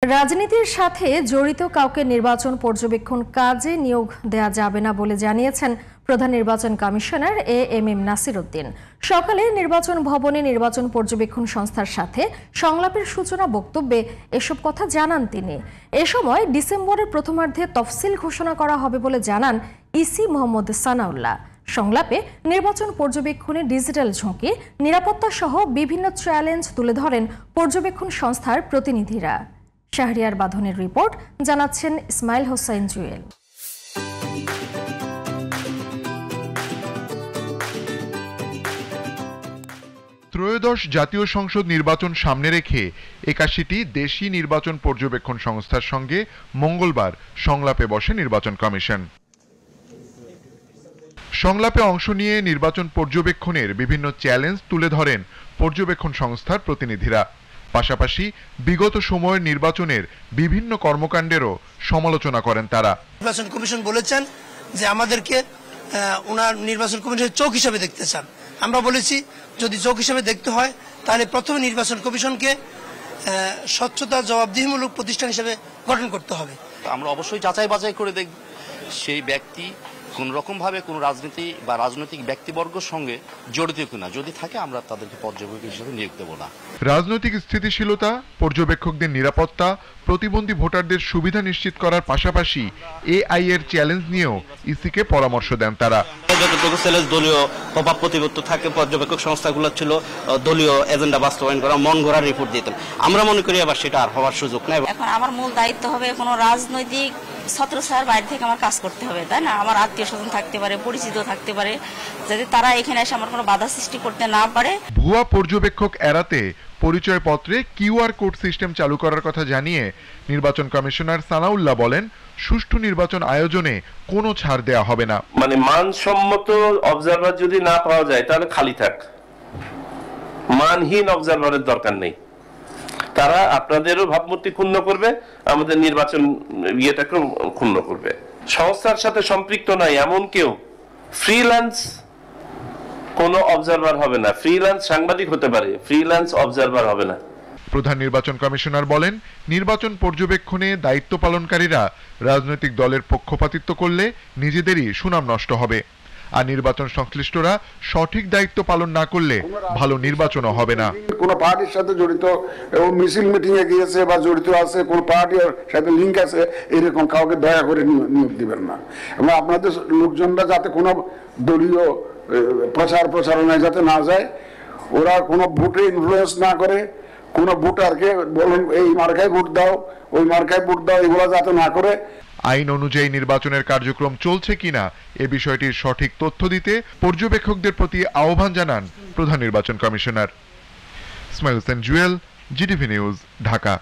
রাজনীতির সাথে জড়িত কাউকে নির্বাচন পর্যবেক্ষণ কাজে নিয়োগ দেয়া যাবে না বলে জানিয়েছেন প্রধান নির্বাচন কমিশনার এএমএম নাসির উদ্দিন। সকালে নির্বাচন ভবনে নির্বাচন পর্যবেক্ষণ সংস্থার সাথে সংলাপের সূচনা বক্তব্যে এসব কথা জানান তিনি। এ সময় ডিসেম্বরের প্রথমার্ধে তফসিল ঘোষণা করা হবে বলে জানান ইসি মোহাম্মদ সানাউল্লাহ। সংলাপে নির্বাচন পর্যবেক্ষণে ডিজিটাল ঝুঁকি, নিরাপত্তা সহ বিভিন্ন চ্যালেঞ্জ তুলে ধরেন পর্যবেক্ষণ সংস্থার প্রতিনিধিরা। শাহরিয়ার বাঁধনের রিপোর্ট, জানাচ্ছেন ইসমাইল হোসাইন জুয়েল। ত্রয়োদশ জাতীয় সংসদ নির্বাচন সামনে রেখে ৮১টি দেশি নির্বাচন পর্যবেক্ষণ সংস্থার সঙ্গে মঙ্গলবার সংলাপে বসে নির্বাচন কমিশন। সংলাপে অংশ নিয়ে নির্বাচন পর্যবেক্ষণের বিভিন্ন চ্যালেঞ্জ তুলে ধরেন পর্যবেক্ষণ সংস্থার প্রতিনিধিরা। পাশাপাশি বিগত সময়ের নির্বাচনের বিভিন্ন কর্মকাণ্ডেরও সমালোচনা করেন তারা। নির্বাচন কমিশন বলেছেন যে আমাদেরকে ওনার নির্বাচন কমিশনের চোখ হিসেবে দেখতে চান। আমরা বলেছি যদি চোখ হিসেবে দেখতে হয় তাহলে প্রথমে নির্বাচন কমিশনকে স্বচ্ছতা জবাবদিহিমূলক প্রতিষ্ঠান হিসেবে গঠন করতে হবে। আমরা অবশ্যই যাচাই বাছাই করে দেখব সেই ব্যক্তি কোন রকম ভাবে কোন রাজনীতি বা রাজনৈতিক ব্যক্তিবর্গের সঙ্গে জড়িত কিনা, যদি থাকে আমরা তাদেরকে পর্যবেক্ষক হিসেবে নিয়োগ দেব না। রাজনৈতিক স্থিতিশীলতা, পর্যবেক্ষকদের নিরাপত্তা, প্রতিবন্ধী ভোটারদের সুবিধা নিশ্চিত করার পাশাপাশি এআই এর চ্যালেঞ্জ নিয়েও ইসিকে পরামর্শ দেন তারা। যতটুকু চ্যালেঞ্জ দলীয় প্রভাব প্রতিপত্তি থাকে, পর্যবেক্ষক সংস্থাগুলো ছিল দলীয় এজেন্ডা বাস্তবায়ন করা, মন গড়ার রিপোর্ট দিতেন। আমরা মনে করি আবার সেটা আর হওয়ার সুযোগ নাই। এখন আমার মূল দায়িত্ব হবে কোনো রাজনৈতিক ছত্রছায়ার বাইরে থেকে আমার কাজ করতে হবে, তাই না? আমার আত্মীয় স্বজন থাকতে পারে, পরিচিত থাকতে পারে, যাতে তারা এখানে এসে আমার কোনো বাধা সৃষ্টি করতে না পারে। ভুয়া পর্যবেক্ষক এড়াতে পরিচয়পত্রে কিউআর কোড সিস্টেম চালু করার কথা জানিয়ে নির্বাচন কমিশনার সানাউল্লাহ বলেন, সুষ্ঠু নির্বাচন আয়োজনে কোনো ছাড় দেয়া হবে না। মানে মানসম্মত অবজারভার যদি না পাওয়া যায় তাহলে খালি থাক, মানহীন অবজারভারের দরকার নেই। তারা আপনাদেরও ভাবমূর্তি ক্ষুণ্ণ করবে, আমাদের নির্বাচন ইয়েটাকেও ক্ষুণ্ণ করবে। সংস্থার সাথে সম্পৃক্ত নাই এমন কেউ ফ্রিল্যান্স কোনো অবজারভার হবে না। ফ্রিল্যান্স সাংবাদিক হতে পারে, ফ্রিল্যান্স অবজারভার হবে না। প্রধান নির্বাচন কমিশনার বলেন, নির্বাচন পর্যবেক্ষণে দায়িত্ব পালনকারীরা রাজনৈতিক দলের পক্ষপাতিত্ব করলে নিজেদেরই সুনাম নষ্ট হবে, আর নির্বাচন সংশ্লিষ্টরা সঠিক দায়িত্ব পালন না করলে ভালো নির্বাচনও হবে না। কোন পার্টির সাথে জড়িত এবং মিছিল মিটিং এ গিয়েছে বা জড়িত আছে, কোন পার্টির সাথে লিঙ্ক আছে, এরকম কাউকে দয়া করে নিয়োগ দিবেন না। এবং আপনাদের লোকজনরা যাতে কোনো দলীয় প্রচারণায় যাতে না যায়, ওরা কোনো ভোটে ইনফ্লুয়েন্স না করে, কোনো ভোটারকে বলুন এই মার্কায় ভোট দাও, ওই মার্কায় ভোট দাও, এগুলো যাতে না করে। আইন অনুযায়ী নির্বাচনের কার্যক্রম চলছে কিনা এ বিষয়টির সঠিক তথ্য দিতে পর্যবেক্ষকদের প্রতি আহ্বান জানান প্রধান নির্বাচন commissioner. Ismail Hossain Jewel, GTV news, Dhaka.